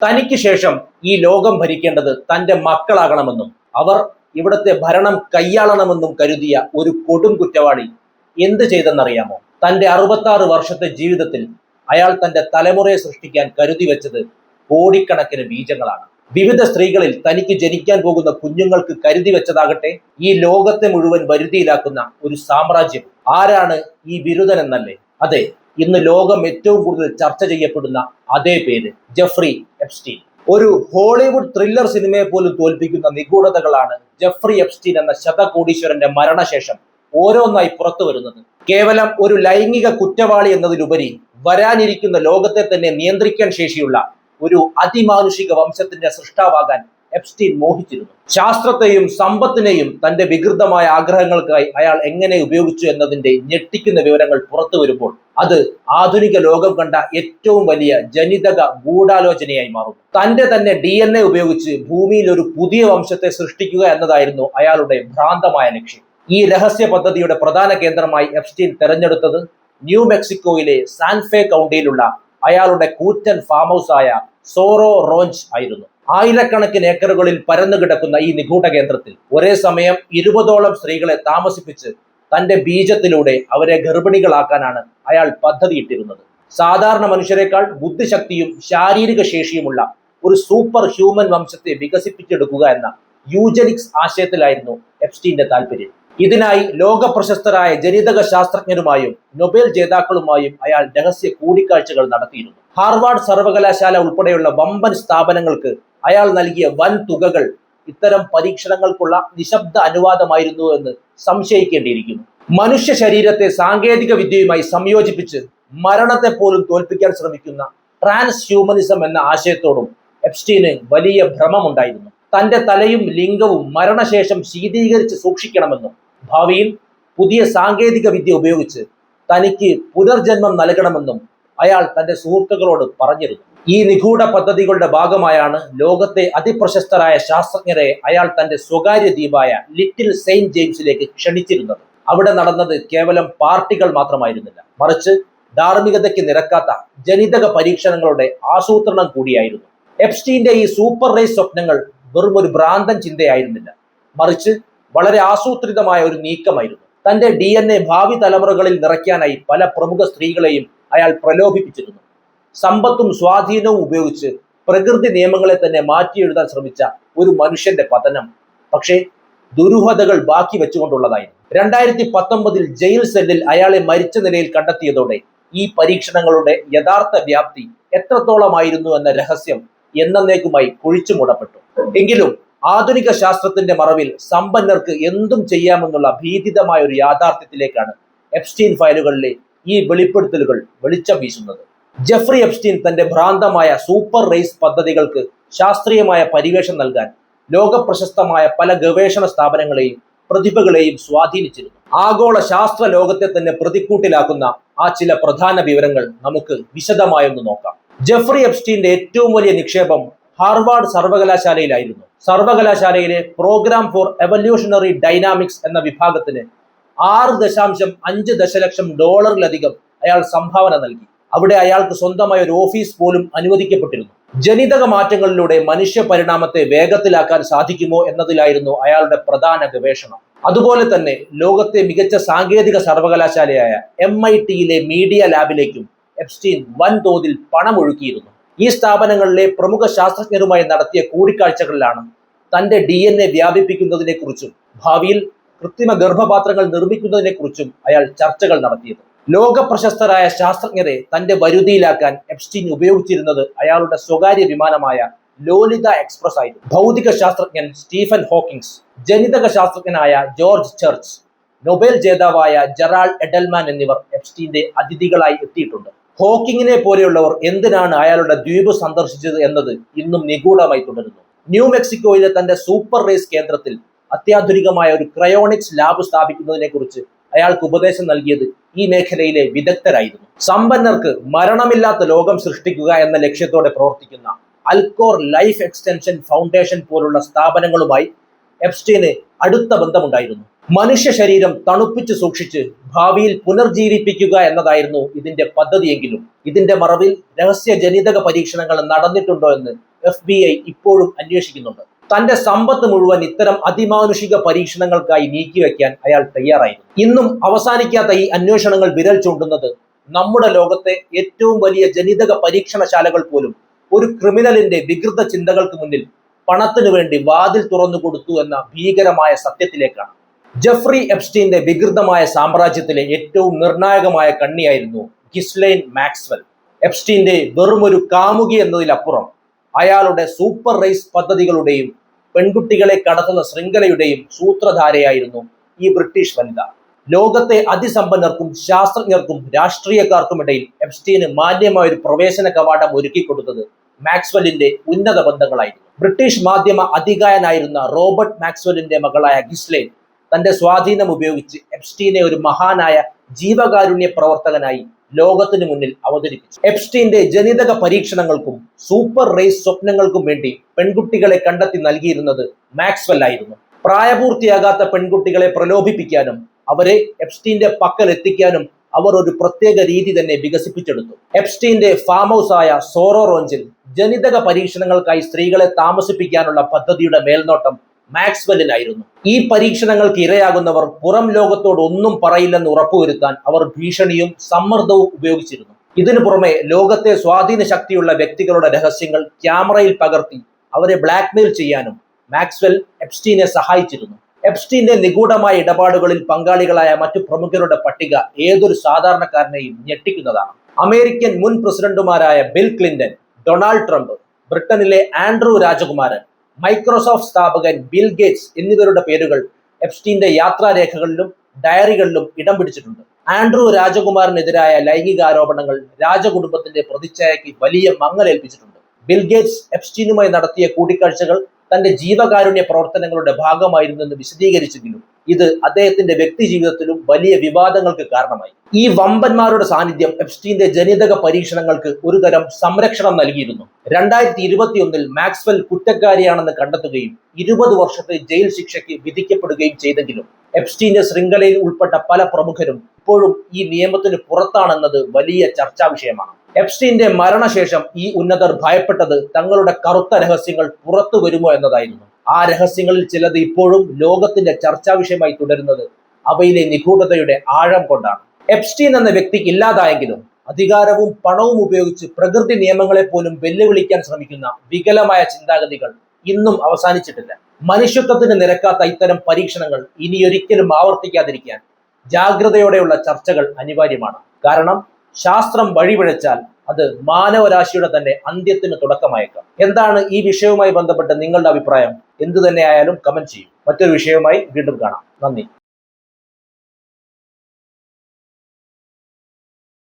തനിക്ക് ശേഷം ഈ ലോകം ഭരിക്കേണ്ടത് തന്റെ മക്കളാകണമെന്നും അവർ ഇവിടുത്തെ ഭരണം കൈയാളണമെന്നും കരുതിയ ഒരു കൊടും കുറ്റവാളി എന്ത് ചെയ്തെന്നറിയാമോ? തന്റെ 66 വർഷത്തെ ജീവിതത്തിൽ അയാൾ തന്റെ തലമുറയെ സൃഷ്ടിക്കാൻ കരുതി വെച്ചത് കോടിക്കണക്കിന് ബീജങ്ങളാണ്. വിവിധ സ്ത്രീകളിൽ തനിക്ക് ജനിക്കാൻ പോകുന്ന കുഞ്ഞുങ്ങൾക്ക് കരുതി വെച്ചതാകട്ടെ ഈ ലോകത്തെ മുഴുവൻ വരുതിയിലാക്കുന്ന ഒരു സാമ്രാജ്യം. ആരാണ് ഈ ബിരുദൻ എന്നല്ലേ? അതെ, ഇന്ന് ലോകം ഏറ്റവും കൂടുതൽ ചർച്ച ചെയ്യപ്പെടുന്ന അതേ പേര്, ജെഫ്രി എപ്സ്റ്റീൻ. ഒരു ഹോളിവുഡ് ത്രില്ലർ സിനിമയെ പോലും തോൽപ്പിക്കുന്ന നിഗൂഢതകളാണ് ജെഫ്രി എപ്സ്റ്റീൻ എന്ന ശതകോടീശ്വരന്റെ മരണശേഷം ഓരോന്നായി പുറത്തു വരുന്നത്. കേവലം ഒരു ലൈംഗിക കുറ്റവാളി എന്നതിലുപരി വരാനിരിക്കുന്ന ലോകത്തെ തന്നെ നിയന്ത്രിക്കാൻ ശേഷിയുള്ള ഒരു അതിമാനുഷിക വംശത്തിന്റെ സൃഷ്ടാവാകാൻ എപ്സ്റ്റീൻ മോഹിച്ചിരുന്നു. ശാസ്ത്രത്തെയും സമ്പത്തിനെയും തന്റെ വികൃതമായ ആഗ്രഹങ്ങൾക്കായി അയാൾ എങ്ങനെ ഉപയോഗിച്ചു എന്നതിന്റെ ഞെട്ടിക്കുന്ന വിവരങ്ങൾ പുറത്തു വരുമ്പോൾ അത് ആധുനിക ലോകം കണ്ട ഏറ്റവും വലിയ ജനിതക ഗൂഢാലോചനയായി മാറുന്നു. തന്റെ തന്നെ DNA ഉപയോഗിച്ച് ഭൂമിയിൽ ഒരു പുതിയ വംശത്തെ സൃഷ്ടിക്കുക എന്നതായിരുന്നു അയാളുടെ ഭ്രാന്തമായ ലക്ഷ്യം. ഈ രഹസ്യ പദ്ധതിയുടെ പ്രധാന കേന്ദ്രമായി എപ്സ്റ്റീൻ തെരഞ്ഞെടുത്തത് ന്യൂ മെക്സിക്കോയിലെ സാൻഫേ കൗണ്ടിയിലുള്ള അയാളുടെ കൂറ്റൻ ഫാം ഹൗസ് ആയ സോറോ റോഞ്ച് ആയിരുന്നു. ആയിരക്കണക്കിന് ഏക്കറുകളിൽ പരന്നു കിടക്കുന്ന ഈ നിഗൂഢ കേന്ദ്രത്തിൽ ഒരേ സമയം 20ഓളം സ്ത്രീകളെ താമസിപ്പിച്ച് തന്റെ ബീജത്തിലൂടെ അവരെ ഗർഭിണികളാക്കാനാണ് അയാൾ പദ്ധതിയിട്ടിരുന്നത്. സാധാരണ മനുഷ്യരെക്കാൾ ബുദ്ധിശക്തിയും ശാരീരിക ശേഷിയുമുള്ള ഒരു സൂപ്പർ ഹ്യൂമൻ വംശത്തെ വികസിപ്പിച്ചെടുക്കുക എന്ന യൂജനിക്സ് ആശയത്തിലായിരുന്നു എപ്സ്റ്റീന്റെ താല്പര്യം. ഇതിനായി ലോക പ്രശസ്തരായ ജനിതക ശാസ്ത്രജ്ഞരുമായും നൊബേൽ ജേതാക്കളുമായും അയാൾ രഹസ്യ കൂടിക്കാഴ്ചകൾ നടത്തിയിരുന്നു. ഹാർവാർഡ് സർവകലാശാല ഉൾപ്പെടെയുള്ള വമ്പൻ സ്ഥാപനങ്ങൾക്ക് അയാൾ നൽകിയ വൻ തുകകൾ ഇത്തരം പരീക്ഷണങ്ങൾക്കുള്ള നിശബ്ദ അനുവാദമായിരുന്നു എന്ന് സംശയിക്കേണ്ടിയിരിക്കുന്നു. മനുഷ്യ ശരീരത്തെ സാങ്കേതിക വിദ്യയുമായി സംയോജിപ്പിച്ച് മരണത്തെ പോലും തോൽപ്പിക്കാൻ ശ്രമിക്കുന്ന ട്രാൻസ് ഹ്യൂമനിസം എന്ന ആശയത്തോടും എപ്സ്റ്റീന് വലിയ ഭ്രമമുണ്ടായിരുന്നു. തന്റെ തലയും ലിംഗവും മരണശേഷം ശീതീകരിച്ച് സൂക്ഷിക്കണമെന്നും ഭാവിയിൽ പുതിയ സാങ്കേതിക വിദ്യ ഉപയോഗിച്ച് തനിക്ക് പുനർജന്മം നൽകണമെന്നും അയാൾ തന്റെ സുഹൃത്തുക്കളോട് പറഞ്ഞിരുന്നു. ഈ നിഗൂഢ പദ്ധതികളുടെ ഭാഗമായാണ് ലോകത്തെ അതിപ്രശസ്തരായ ശാസ്ത്രജ്ഞരെ അയാൾ തന്റെ സ്വകാര്യ ദ്വീപായ ലിറ്റിൽ സെയിന്റ് ജെയിംസിലേക്ക് ക്ഷണിച്ചിരുന്നത്. അവിടെ നടന്നത് കേവലം പാർട്ടികൾ മാത്രമായിരുന്നില്ല, മറിച്ച് ധാർമ്മികതയ്ക്ക് നിരക്കാത്ത ജനിതക പരീക്ഷണങ്ങളുടെ ആസൂത്രണം കൂടിയായിരുന്നു. എപ്സ്റ്റീന്റെ ഈ സൂപ്പർ റേസ് സ്വപ്നങ്ങൾ വെറും ഒരു ഭ്രാന്തൻ ചിന്തയായിരുന്നില്ല, മറിച്ച് വളരെ ആസൂത്രിതമായ ഒരു നീക്കമായിരുന്നു. തന്റെ DNA ഭാവി തലമുറകളിൽ നിറയ്ക്കാനായി പല പ്രമുഖ സ്ത്രീകളെയും അയാൾ പ്രലോഭിപ്പിച്ചിരുന്നു. സമ്പത്തും സ്വാധീനവും ഉപയോഗിച്ച് പ്രകൃതി നിയമങ്ങളെ തന്നെ മാറ്റിയെഴുതാൻ ശ്രമിച്ച ഒരു മനുഷ്യന്റെ പതനം പക്ഷേ ദുരൂഹതകൾ ബാക്കി വെച്ചുകൊണ്ടുള്ളതായിരുന്നു. 2019 ജയിൽ സെല്ലിൽ അയാളെ മരിച്ച നിലയിൽ കണ്ടെത്തിയതോടെ ഈ പരീക്ഷണങ്ങളുടെ യഥാർത്ഥ വ്യാപ്തി എത്രത്തോളമായിരുന്നു എന്ന രഹസ്യം എന്നേക്കുമായി കുഴിച്ചു മൂടപ്പെട്ടു. എങ്കിലും ആധുനിക ശാസ്ത്രത്തിന്റെ മറവിൽ സമ്പന്നർക്ക് എന്തും ചെയ്യാമെന്നുള്ള ഭീതിതമായ ഒരു യാഥാർത്ഥ്യത്തിലേക്കാണ് എപ്സ്റ്റീൻ ഫയലുകളിലെ ഈ വെളിപ്പെടുത്തലുകൾ വെളിച്ചം വീശുന്നത്. ജെഫ്രി എപ്സ്റ്റീൻ തന്റെ ഭ്രാന്തമായ സൂപ്പർ റേസ് പദ്ധതികൾക്ക് ശാസ്ത്രീയമായ പരിവേഷം നൽകാൻ ലോകപ്രശസ്തമായ പല ഗവേഷണ സ്ഥാപനങ്ങളെയും പ്രതിഭകളെയും സ്വാധീനിച്ചിരുന്നു. ആഗോള ശാസ്ത്ര ലോകത്തെ തന്നെ പ്രതിക്കൂട്ടിലാക്കുന്ന ആ ചില പ്രധാന വിവരങ്ങൾ നമുക്ക് വിശദമായൊന്ന് നോക്കാം. ജെഫ്രി എപ്സ്റ്റീന്റെ ഏറ്റവും വലിയ നിക്ഷേപം ഹാർവാർഡ് സർവകലാശാലയിലായിരുന്നു. സർവകലാശാലയിലെ പ്രോഗ്രാം ഫോർ എവല്യൂഷണറി ഡൈനാമിക്സ് എന്ന വിഭാഗത്തിന് $6.5 ദശലക്ഷം അയാൾ സംഭാവന നൽകി. അവിടെ അയാൾക്ക് സ്വന്തമായ ഒരു ഓഫീസ് പോലും അനുവദിക്കപ്പെട്ടിരുന്നു. ജനിതക മാറ്റങ്ങളിലൂടെ മനുഷ്യ പരിണാമത്തെ വേഗത്തിലാക്കാൻ സാധിക്കുമോ എന്നതിലായിരുന്നു അയാളുടെ പ്രധാന ഗവേഷണം. അതുപോലെ തന്നെ ലോകത്തെ മികച്ച സാങ്കേതിക സർവകലാശാലയായ MITയിലെ മീഡിയ ലാബിലേക്കും എപ്സ്റ്റീൻ വൻതോതിൽ പണമൊഴുക്കിയിരുന്നു. ഈ സ്ഥാപനങ്ങളിലെ പ്രമുഖ ശാസ്ത്രജ്ഞരുമായി നടത്തിയ കൂടിക്കാഴ്ചകളിലാണ് തന്റെ DNA വ്യാപിപ്പിക്കുന്നതിനെ കുറിച്ചും ഭാവിയിൽ കൃത്രിമ ഗർഭപാത്രങ്ങൾ നിർമ്മിക്കുന്നതിനെ കുറിച്ചും അയാൾ ചർച്ചകൾ നടത്തിയത്. ലോക പ്രശസ്തരായ ശാസ്ത്രജ്ഞരെ തന്റെ വരുതിയിലാക്കാൻ എപ്സ്റ്റീൻ ഉപയോഗിച്ചിരുന്നത് അയാളുടെ സ്വകാര്യ വിമാനമായ ലോലിത എക്സ്പ്രസ് ആയിരുന്നു. ഭൗതിക ശാസ്ത്രജ്ഞൻ സ്റ്റീഫൻ ഹോക്കിങ്സ്, ജനിതക ശാസ്ത്രജ്ഞനായ ജോർജ് ചർച്ച്, നൊബേൽ ജേതാവായ ജെറാൾഡ് എഡൽമാൻ എന്നിവർ എപ്സ്റ്റീന്റെ അതിഥികളായി എത്തിയിട്ടുണ്ട്. ഹോക്കിങ്ങിനെ പോലെയുള്ളവർ എന്തിനാണ് അയാളുടെ ദ്വീപ് സന്ദർശിച്ചത് എന്നത് ഇന്നും നിഗൂഢമായി തുടരുന്നു. ന്യൂ മെക്സിക്കോയിലെ തന്റെ സൂപ്പർ റേസ് കേന്ദ്രത്തിൽ അത്യാധുനികമായ ഒരു ക്രയോണിക്സ് ലാബ് സ്ഥാപിക്കുന്നതിനെ കുറിച്ച് അയാൾക്ക് ഉപദേശം നൽകിയത് ഈ മേഖലയിലെ വിദഗ്ധരായിരുന്നു. സമ്പന്നർക്ക് മരണമില്ലാത്ത ലോകം സൃഷ്ടിക്കുക എന്ന ലക്ഷ്യത്തോടെ പ്രവർത്തിക്കുന്ന അൽക്കോർ ലൈഫ് എക്സ്റ്റൻഷൻ ഫൗണ്ടേഷൻ പോലുള്ള സ്ഥാപനങ്ങളുമായി എപ്സ്റ്റീന് അടുത്ത ബന്ധമുണ്ടായിരുന്നു. മനുഷ്യ ശരീരം തണുപ്പിച്ച് സൂക്ഷിച്ച് ഭാവിയിൽ പുനർജീവിപ്പിക്കുക എന്നതായിരുന്നു ഇതിന്റെ പദ്ധതിയെങ്കിലും ഇതിന്റെ മറവിൽ രഹസ്യ ജനിതക പരീക്ഷണങ്ങൾ നടന്നിട്ടുണ്ടോ എന്ന് FBI ഇപ്പോഴും അന്വേഷിക്കുന്നുണ്ട്. തന്റെ സമ്പത്ത് മുഴുവൻ ഇത്തരം അതിമാനുഷിക പരീക്ഷണങ്ങൾക്കായി നീക്കിവെക്കാൻ അയാൾ തയ്യാറായിരുന്നു. ഇന്നും അവസാനിക്കാത്ത ഈ അന്വേഷണങ്ങൾ വിരൽ ചൂണ്ടുന്നത് നമ്മുടെ ലോകത്തെ ഏറ്റവും വലിയ ജനിതക പരീക്ഷണശാലകൾ പോലും ഒരു ക്രിമിനലിന്റെ വികൃത ചിന്തകൾക്ക് മുന്നിൽ പണത്തിനു വേണ്ടി വാതിൽ തുറന്നു കൊടുത്തു എന്ന ഭീകരമായ സത്യത്തിലേക്കാണ്. ജെഫ്രി എപ്സ്റ്റീന്റെ വികൃതമായ സാമ്രാജ്യത്തിലെ ഏറ്റവും നിർണായകമായ കണ്ണിയായിരുന്നു ഗിസ്ലൈൻ മാക്സ്വെൽ. എപ്സ്റ്റീന്റെ വെറുമൊരു കാമുകി എന്നതിലപ്പുറം അയാളുടെ സൂപ്പർ റേസ് പദ്ധതികളുടെയും പെൺകുട്ടികളെ കടത്തുന്ന ശൃംഖലയുടെയും സൂത്രധാരയായിരുന്നു ഈ ബ്രിട്ടീഷ് വനിത. ലോകത്തെ അതിസമ്പന്നർക്കും ശാസ്ത്രജ്ഞർക്കും രാഷ്ട്രീയക്കാർക്കുമിടയിൽ എപ്സ്റ്റീന് മാന്യമായ ഒരു പ്രവേശന കവാടം ഒരുക്കിക്കൊടുത്തത് മാക്സ്വെല്ലിന്റെ ഉന്നത ബന്ധങ്ങളായിരുന്നു. ബ്രിട്ടീഷ് മാധ്യമ അധികായനായിരുന്ന റോബർട്ട് മാക്സ്വെല്ലിന്റെ മകളായ ഗിസ്ലൈൻ തന്റെ സ്വാധീനം ഉപയോഗിച്ച് എപ്സ്റ്റീനെ ഒരു മഹാനായ ജീവകാരുണ്യ പ്രവർത്തകനായി ലോകത്തിനു മുന്നിൽ അവതരിപ്പിച്ചു. എപ്സ്റ്റീന്റെ ജനിതക പരീക്ഷണങ്ങൾക്കും സൂപ്പർ റേസ് സ്വപ്നങ്ങൾക്കും വേണ്ടി പെൺകുട്ടികളെ കണ്ടെത്തി നൽകിയിരുന്നത് മാക്സ്വെൽ ആയിരുന്നു. പ്രായപൂർത്തിയാകാത്ത പെൺകുട്ടികളെ പ്രലോഭിപ്പിക്കാനും അവരെ എപ്സ്റ്റീന്റെ പക്കൽ എത്തിക്കാനും അവർ ഒരു പ്രത്യേക രീതി തന്നെ വികസിപ്പിച്ചെടുത്തു. എപ്സ്റ്റീന്റെ ഫാം ഹൗസ് ആയ സോറോ റോഞ്ചിൽ ജനിതക പരീക്ഷണങ്ങൾക്കായി സ്ത്രീകളെ താമസിപ്പിക്കാനുള്ള പദ്ധതിയുടെ മേൽനോട്ടം മാക്സ്വെല്ലിനായിരുന്നു. ഈ പരീക്ഷണങ്ങൾക്ക് ഇരയാകുന്നവർ പുറം ലോകത്തോട് ഒന്നും പറയില്ലെന്ന് ഉറപ്പുവരുത്താൻ അവർ ഭീഷണിയും സമ്മർദ്ദവും ഉപയോഗിച്ചിരുന്നു. ഇതിനു പുറമെ ലോകത്തെ സ്വാധീന ശക്തിയുള്ള വ്യക്തികളുടെ രഹസ്യങ്ങൾ ക്യാമറയിൽ പകർത്തി അവരെ ബ്ലാക്ക്മെയിൽ ചെയ്യാനും മാക്സ്വെൽ എപ്സ്റ്റീനെ സഹായിച്ചിരുന്നു. എപ്സ്റ്റീന്റെ നിഗൂഢമായ ഇടപാടുകളിൽ പങ്കാളികളായ മറ്റു പ്രമുഖരുടെ പട്ടിക ഏതൊരു സാധാരണക്കാരനെയും ഞെട്ടിക്കുന്നതാണ്. അമേരിക്കൻ മുൻ പ്രസിഡന്റുമാരായ ബിൽ ക്ലിന്റൺ, ഡൊണാൾഡ് ട്രംപ്, ബ്രിട്ടനിലെ ആൻഡ്രൂ രാജകുമാരൻ, മൈക്രോസോഫ്റ്റ് സ്ഥാപകൻ ബിൽ ഗേറ്റ്സ് എന്നിവരുടെ പേരുകൾ എപ്സ്റ്റീന്റെ യാത്രാരേഖകളിലും ഡയറികളിലും ഇടം പിടിച്ചിട്ടുണ്ട്. ആൻഡ്രൂ രാജകുമാരനെതിരായ ലൈംഗിക ആരോപണങ്ങൾ രാജകുടുംബത്തിന്റെ പ്രതിച്ഛായയ്ക്ക് വലിയ മങ്ങലേൽപ്പിച്ചിട്ടുണ്ട്. ബിൽ ഗേറ്റ്സ് എപ്സ്റ്റീനുമായി നടത്തിയ കൂടിക്കാഴ്ചകൾ തന്റെ ജീവകാരുണ്യ പ്രവർത്തനങ്ങളുടെ ഭാഗമായിരുന്നെന്ന് വിശദീകരിച്ചെങ്കിലും ഇത് അദ്ദേഹത്തിന്റെ വ്യക്തി ജീവിതത്തിലും വലിയ വിവാദങ്ങൾക്ക് കാരണമായി. ഈ വമ്പന്മാരുടെ സാന്നിധ്യം എപ്സ്റ്റീന്റെ ജനിതക പരീക്ഷണങ്ങൾക്ക് ഒരു തരം സംരക്ഷണം നൽകിയിരുന്നു. 2021 മാക്സ്വെൽ കുറ്റക്കാരിയാണെന്ന് കണ്ടെത്തുകയും 20 വർഷത്തെ ജയിൽ ശിക്ഷയ്ക്ക് വിധിക്കപ്പെടുകയും ചെയ്തെങ്കിലും എപ്സ്റ്റീന്റെ ശൃംഖലയിൽ ഉൾപ്പെട്ട പല പ്രമുഖരും ഇപ്പോഴും ഈ നിയമത്തിന് പുറത്താണെന്നത് വലിയ ചർച്ചാ വിഷയമാണ്. എപ്സ്റ്റീന്റെ മരണശേഷം ഈ ഉന്നതർ ഭയപ്പെട്ടത് തങ്ങളുടെ കറുത്ത രഹസ്യങ്ങൾ പുറത്തു വരുമോ എന്നതായിരുന്നു. ആ രഹസ്യങ്ങളിൽ ചിലത് ഇപ്പോഴും ലോകത്തിന്റെ ചർച്ചാ വിഷയമായി തുടരുന്നത് അവയിലെ നിഗൂഢതയുടെ ആഴം കൊണ്ടാണ്. എപ്സ്റ്റീൻ എന്ന വ്യക്തി ഇല്ലാതായെങ്കിലും അധികാരവും പണവും ഉപയോഗിച്ച് പ്രകൃതി നിയമങ്ങളെ പോലും വെല്ലുവിളിക്കാൻ ശ്രമിക്കുന്ന വികലമായ ചിന്താഗതികൾ ഇന്നും അവസാനിച്ചിട്ടില്ല. മനുഷ്യത്വത്തിന് നിരക്കാത്ത ഇത്തരം പരീക്ഷണങ്ങൾ ഇനിയൊരിക്കലും ആവർത്തിക്കാതിരിക്കാൻ ജാഗ്രതയോടെയുള്ള ചർച്ചകൾ അനിവാര്യമാണ്. കാരണം ശാസ്ത്രം വഴിപിഴച്ചാൽ അത് മാനവരാശിയുടെ തന്നെ അന്ത്യത്തിന് തുടക്കമായേക്കാം. എന്താണ് ഈ വിഷയവുമായി ബന്ധപ്പെട്ട് നിങ്ങളുടെ അഭിപ്രായം? എന്തു തന്നെയായാലും കമന്റ് ചെയ്യും. മറ്റൊരു വിഷയവുമായി വീണ്ടും കാണാം. നന്ദി.